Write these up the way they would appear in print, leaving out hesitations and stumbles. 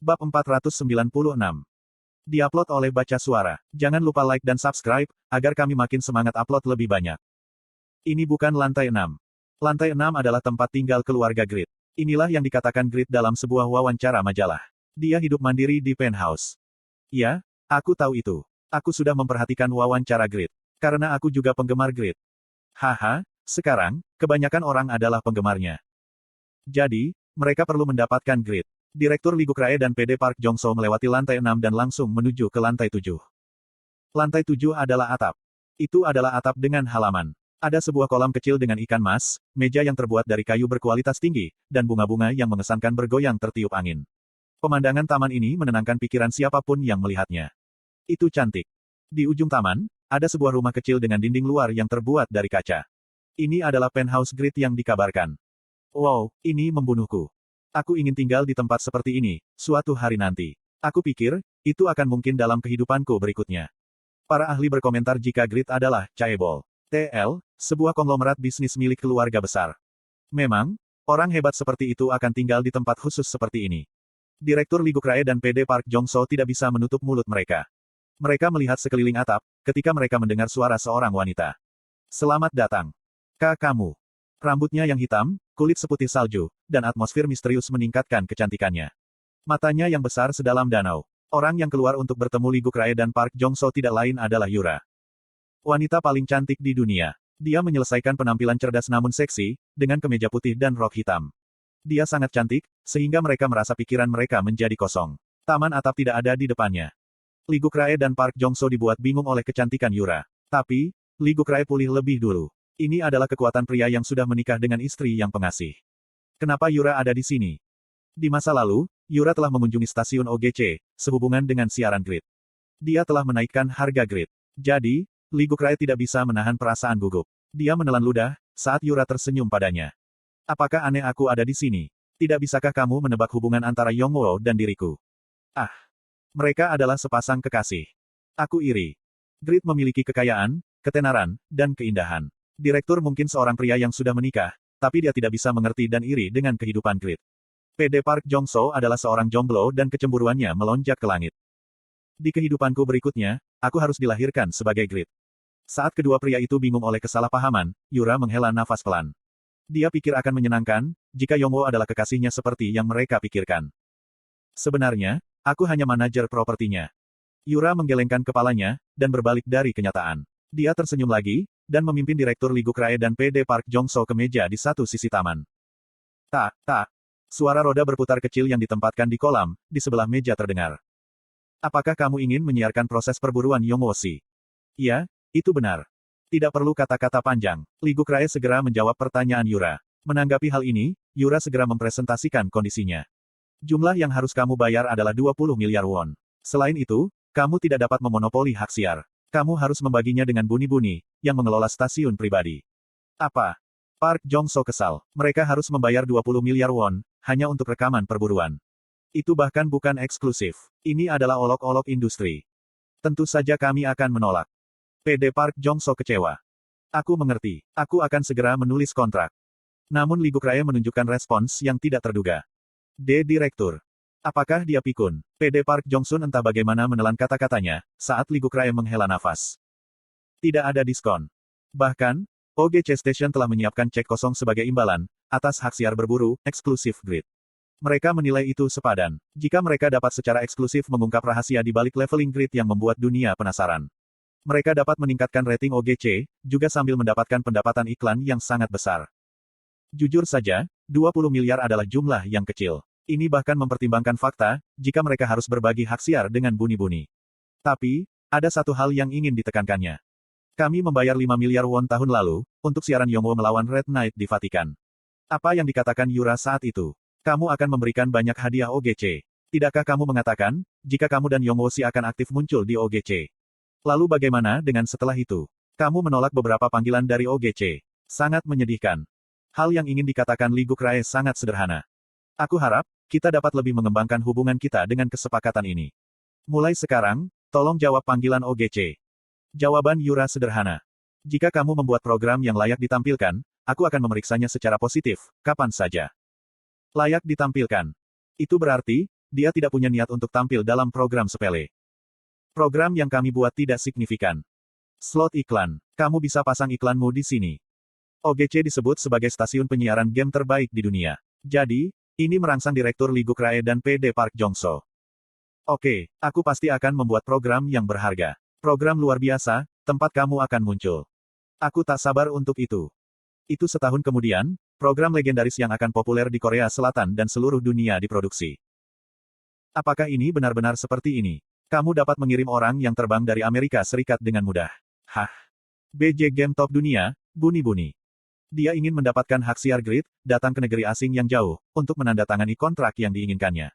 Bab 496. Diupload oleh Baca Suara. Jangan lupa like dan subscribe, agar kami makin semangat upload lebih banyak. Ini bukan lantai 6. Lantai 6 adalah tempat tinggal keluarga Grid. Inilah yang dikatakan Grid dalam sebuah wawancara majalah. Dia hidup mandiri di penthouse. Ya, aku tahu itu. Aku sudah memperhatikan wawancara Grid. Karena aku juga penggemar Grid. Haha, sekarang, kebanyakan orang adalah penggemarnya. Jadi, mereka perlu mendapatkan Grid. Direktur Lee Guk-rae dan PD Park Jong-soo melewati lantai 6 dan langsung menuju ke lantai 7. Lantai 7 adalah atap. Itu adalah atap dengan halaman. Ada sebuah kolam kecil dengan ikan mas, meja yang terbuat dari kayu berkualitas tinggi, dan bunga-bunga yang mengesankan bergoyang tertiup angin. Pemandangan taman ini menenangkan pikiran siapapun yang melihatnya. Itu cantik. Di ujung taman, ada sebuah rumah kecil dengan dinding luar yang terbuat dari kaca. Ini adalah penthouse Grid yang dikabarkan. Wow, ini membunuhku. Aku ingin tinggal di tempat seperti ini, suatu hari nanti. Aku pikir, itu akan mungkin dalam kehidupanku berikutnya. Para ahli berkomentar jika Grid adalah chaebol. TL, sebuah konglomerat bisnis milik keluarga besar. Memang, orang hebat seperti itu akan tinggal di tempat khusus seperti ini. Direktur Lee Guk-rae dan PD Park Jong-soo tidak bisa menutup mulut mereka. Mereka melihat sekeliling atap, ketika mereka mendengar suara seorang wanita. Selamat datang. Kamu. Rambutnya yang hitam, kulit seputih salju, dan atmosfer misterius meningkatkan kecantikannya. Matanya yang besar sedalam danau. Orang yang keluar untuk bertemu Lee Guk-rae dan Park Jong-soo tidak lain adalah Yura. Wanita paling cantik di dunia. Dia menyelesaikan penampilan cerdas namun seksi, dengan kemeja putih dan rok hitam. Dia sangat cantik, sehingga mereka merasa pikiran mereka menjadi kosong. Taman atap tidak ada di depannya. Lee Guk-rae dan Park Jong-soo dibuat bingung oleh kecantikan Yura. Tapi, Lee Guk-rae pulih lebih dulu. Ini adalah kekuatan pria yang sudah menikah dengan istri yang pengasih. Kenapa Yura ada di sini? Di masa lalu, Yura telah mengunjungi stasiun OGC, sehubungan dengan siaran Grid. Dia telah menaikkan harga Grid. Jadi, Lee Guk-rae tidak bisa menahan perasaan gugup. Dia menelan ludah, saat Yura tersenyum padanya. Apakah aneh aku ada di sini? Tidak bisakah kamu menebak hubungan antara Yongwoo dan diriku? Ah. Mereka adalah sepasang kekasih. Aku iri. Grid memiliki kekayaan, ketenaran, dan keindahan. Direktur mungkin seorang pria yang sudah menikah, tapi dia tidak bisa mengerti dan iri dengan kehidupan Grid. PD Park Jong-soo adalah seorang jomblo dan kecemburuannya melonjak ke langit. Di kehidupanku berikutnya, aku harus dilahirkan sebagai Grid. Saat kedua pria itu bingung oleh kesalahpahaman, Yura menghela nafas pelan. Dia pikir akan menyenangkan, jika Yongwoo adalah kekasihnya seperti yang mereka pikirkan. Sebenarnya, aku hanya manajer propertinya. Yura menggelengkan kepalanya, dan berbalik dari kenyataan. Dia tersenyum lagi, dan memimpin Direktur Lee Guk-rae dan PD Park Jong-soo ke meja di satu sisi taman. Tak. Suara roda berputar kecil yang ditempatkan di kolam, di sebelah meja terdengar. Apakah kamu ingin menyiarkan proses perburuan Yongwoo Si? Iya, itu benar. Tidak perlu kata-kata panjang. Lee Guk-rae segera menjawab pertanyaan Yura. Menanggapi hal ini, Yura segera mempresentasikan kondisinya. Jumlah yang harus kamu bayar adalah 20 miliar won. Selain itu, kamu tidak dapat memonopoli hak siar. Kamu harus membaginya dengan buni-buni, yang mengelola stasiun pribadi. Apa? Park Jong-soo kesal. Mereka harus membayar 20 miliar won, hanya untuk rekaman perburuan. Itu bahkan bukan eksklusif. Ini adalah olok-olok industri. Tentu saja kami akan menolak. PD Park Jong-soo kecewa. Aku mengerti. Aku akan segera menulis kontrak. Namun Lee Guk-rae menunjukkan respons yang tidak terduga. Direktur. Apakah dia pikun? PD Park Jong-soo entah bagaimana menelan kata-katanya, saat Lee Guk-rae menghela nafas. Tidak ada diskon. Bahkan, OGC Station telah menyiapkan cek kosong sebagai imbalan, atas hak siar berburu, eksklusif Grid. Mereka menilai itu sepadan. Jika mereka dapat secara eksklusif mengungkap rahasia di balik leveling Grid yang membuat dunia penasaran. Mereka dapat meningkatkan rating OGC, juga sambil mendapatkan pendapatan iklan yang sangat besar. Jujur saja, 20 miliar adalah jumlah yang kecil. Ini bahkan mempertimbangkan fakta, jika mereka harus berbagi hak siar dengan buni-buni. Tapi, ada satu hal yang ingin ditekankannya. Kami membayar 5 miliar won tahun lalu, untuk siaran Yongwoo melawan Red Knight di Vatikan. Apa yang dikatakan Yura saat itu? Kamu akan memberikan banyak hadiah OGC. Tidakkah kamu mengatakan, jika kamu dan Yongwoo Si akan aktif muncul di OGC? Lalu bagaimana dengan setelah itu? Kamu menolak beberapa panggilan dari OGC. Sangat menyedihkan. Hal yang ingin dikatakan Lee Guk-rae sangat sederhana. Aku harap, kita dapat lebih mengembangkan hubungan kita dengan kesepakatan ini. Mulai sekarang, tolong jawab panggilan OGC. Jawaban Yura sederhana. Jika kamu membuat program yang layak ditampilkan, aku akan memeriksanya secara positif, kapan saja. Layak ditampilkan. Itu berarti, dia tidak punya niat untuk tampil dalam program sepele. Program yang kami buat tidak signifikan. Slot iklan. Kamu bisa pasang iklanmu di sini. OGC disebut sebagai stasiun penyiaran game terbaik di dunia. Jadi, ini merangsang Direktur Lee Guk-rae dan PD Park Jong-so. Oke, aku pasti akan membuat program yang berharga. Program luar biasa, tempat kamu akan muncul. Aku tak sabar untuk itu. Itu setahun kemudian, program legendaris yang akan populer di Korea Selatan dan seluruh dunia diproduksi. Apakah ini benar-benar seperti ini? Kamu dapat mengirim orang yang terbang dari Amerika Serikat dengan mudah. Hah? BJ Game Top Dunia, Buni-Buni. Dia ingin mendapatkan hak siar Grid, datang ke negeri asing yang jauh, untuk menandatangani kontrak yang diinginkannya.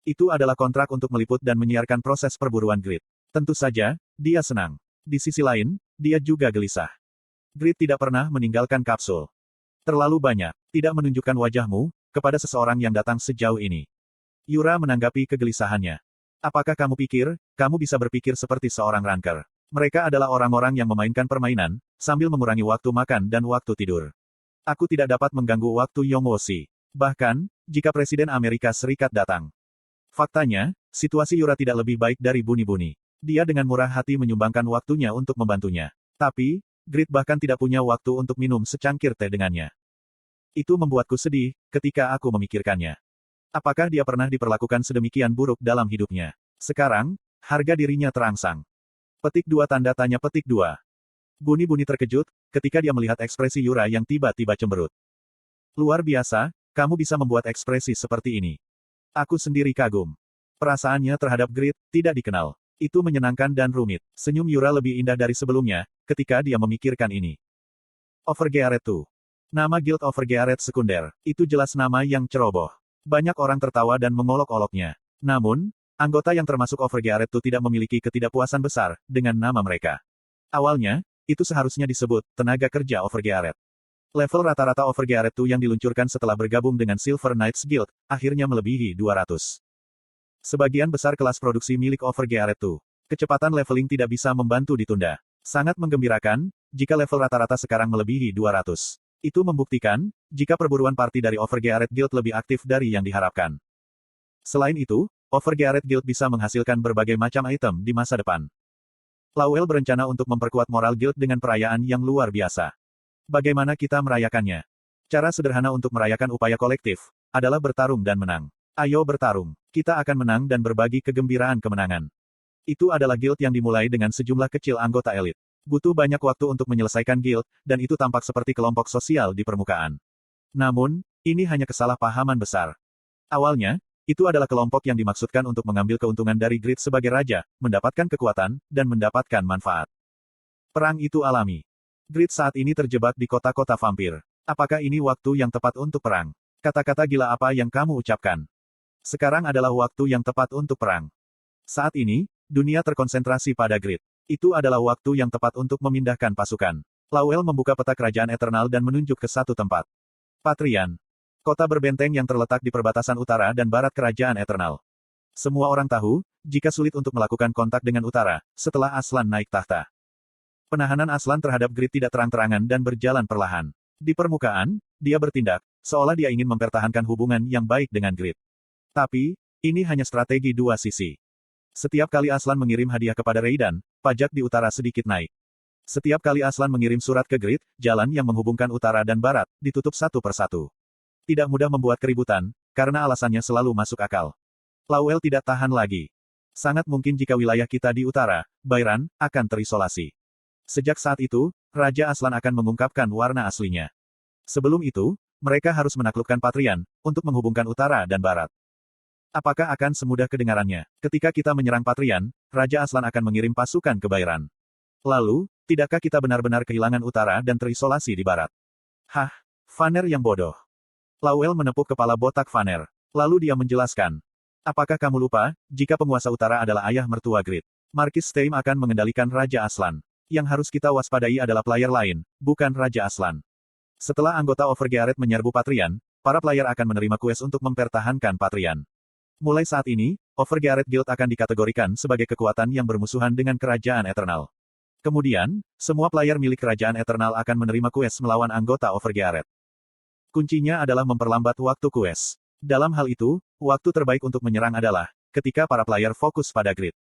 Itu adalah kontrak untuk meliput dan menyiarkan proses perburuan Grid. Tentu saja, dia senang. Di sisi lain, dia juga gelisah. Grid tidak pernah meninggalkan kapsul. Terlalu banyak, tidak menunjukkan wajahmu, kepada seseorang yang datang sejauh ini. Yura menanggapi kegelisahannya. Apakah kamu pikir, kamu bisa berpikir seperti seorang ranker? Mereka adalah orang-orang yang memainkan permainan, sambil mengurangi waktu makan dan waktu tidur. Aku tidak dapat mengganggu waktu Yongwoshi. Bahkan, jika Presiden Amerika Serikat datang. Faktanya, situasi Yura tidak lebih baik dari Buni-Buni. Dia dengan murah hati menyumbangkan waktunya untuk membantunya. Tapi, Grid bahkan tidak punya waktu untuk minum secangkir teh dengannya. Itu membuatku sedih, ketika aku memikirkannya. Apakah dia pernah diperlakukan sedemikian buruk dalam hidupnya? Sekarang, harga dirinya terangsang. Petik 2 tanda tanya petik 2. Buni-Buni terkejut, ketika dia melihat ekspresi Yura yang tiba-tiba cemberut. Luar biasa, kamu bisa membuat ekspresi seperti ini. Aku sendiri kagum. Perasaannya terhadap Grid, tidak dikenal. Itu menyenangkan dan rumit. Senyum Yura lebih indah dari sebelumnya, ketika dia memikirkan ini. Overgeared 2. Nama Guild Overgeared sekunder, itu jelas nama yang ceroboh. Banyak orang tertawa dan mengolok-oloknya. Namun, anggota yang termasuk Overgeared 2 tidak memiliki ketidakpuasan besar, dengan nama mereka. Awalnya, itu seharusnya disebut, tenaga kerja Overgeared. Level rata-rata Overgeared 2 yang diluncurkan setelah bergabung dengan Silver Knights Guild, akhirnya melebihi 200. Sebagian besar kelas produksi milik Overgeared 2. Kecepatan leveling tidak bisa membantu ditunda. Sangat menggembirakan, jika level rata-rata sekarang melebihi 200. Itu membuktikan, jika perburuan party dari Overgeared Guild lebih aktif dari yang diharapkan. Selain itu, Overgeared Guild bisa menghasilkan berbagai macam item di masa depan. Lowell berencana untuk memperkuat moral Guild dengan perayaan yang luar biasa. Bagaimana kita merayakannya? Cara sederhana untuk merayakan upaya kolektif, adalah bertarung dan menang. Ayo bertarung. Kita akan menang dan berbagi kegembiraan kemenangan. Itu adalah guild yang dimulai dengan sejumlah kecil anggota elit. Butuh banyak waktu untuk menyelesaikan guild, dan itu tampak seperti kelompok sosial di permukaan. Namun, ini hanya kesalahpahaman besar. Awalnya, itu adalah kelompok yang dimaksudkan untuk mengambil keuntungan dari Grid sebagai raja, mendapatkan kekuatan, dan mendapatkan manfaat. Perang itu alami. Grid saat ini terjebak di kota-kota vampir. Apakah ini waktu yang tepat untuk perang? Kata-kata gila apa yang kamu ucapkan? Sekarang adalah waktu yang tepat untuk perang. Saat ini, dunia terkonsentrasi pada Grid. Itu adalah waktu yang tepat untuk memindahkan pasukan. Lowell membuka peta kerajaan Eternal dan menunjuk ke satu tempat. Patrian. Kota berbenteng yang terletak di perbatasan utara dan barat kerajaan Eternal. Semua orang tahu, jika sulit untuk melakukan kontak dengan utara, setelah Aslan naik tahta. Penahanan Aslan terhadap Grid tidak terang-terangan dan berjalan perlahan. Di permukaan, dia bertindak, seolah dia ingin mempertahankan hubungan yang baik dengan Grid. Tapi, ini hanya strategi dua sisi. Setiap kali Aslan mengirim hadiah kepada Raiden, pajak di utara sedikit naik. Setiap kali Aslan mengirim surat ke Grid, jalan yang menghubungkan utara dan barat, ditutup satu persatu. Tidak mudah membuat keributan, karena alasannya selalu masuk akal. Lowell tidak tahan lagi. Sangat mungkin jika wilayah kita di utara, Bayran, akan terisolasi. Sejak saat itu, Raja Aslan akan mengungkapkan warna aslinya. Sebelum itu, mereka harus menaklukkan Patrian, untuk menghubungkan utara dan barat. Apakah akan semudah kedengarannya? Ketika kita menyerang Patrian, Raja Aslan akan mengirim pasukan ke Bayran. Lalu, tidakkah kita benar-benar kehilangan utara dan terisolasi di barat? Hah, Vaner yang bodoh. Lowell menepuk kepala botak Vaner. Lalu dia menjelaskan. Apakah kamu lupa, jika penguasa utara adalah ayah mertua Grid? Marquis Steim akan mengendalikan Raja Aslan. Yang harus kita waspadai adalah player lain, bukan Raja Aslan. Setelah anggota Overgeared menyerbu Patrian, para player akan menerima quest untuk mempertahankan Patrian. Mulai saat ini, Overgeared Guild akan dikategorikan sebagai kekuatan yang bermusuhan dengan Kerajaan Eternal. Kemudian, semua player milik Kerajaan Eternal akan menerima quest melawan anggota Overgeared. Kuncinya adalah memperlambat waktu quest. Dalam hal itu, Waktu terbaik untuk menyerang adalah ketika para player fokus pada grid.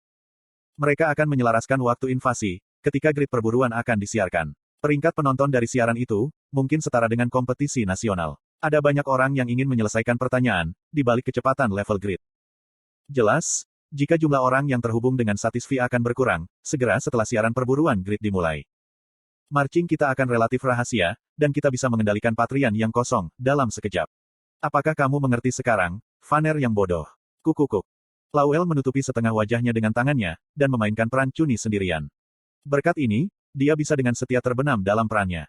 Mereka akan menyelaraskan waktu invasi ketika grid perburuan akan disiarkan. Peringkat penonton dari siaran itu mungkin setara dengan kompetisi nasional. Ada banyak orang yang ingin menyelesaikan pertanyaan di balik kecepatan level grid. Jelas, jika jumlah orang yang terhubung dengan Satisfy akan berkurang, segera setelah siaran perburuan grid dimulai. Marching kita akan relatif rahasia, dan kita bisa mengendalikan Patrian yang kosong dalam sekejap. Apakah kamu mengerti sekarang, Vaner yang bodoh? Kukukuk. Lowell menutupi setengah wajahnya dengan tangannya, dan memainkan peran Chuni sendirian. Berkat ini, dia bisa dengan setia terbenam dalam perannya.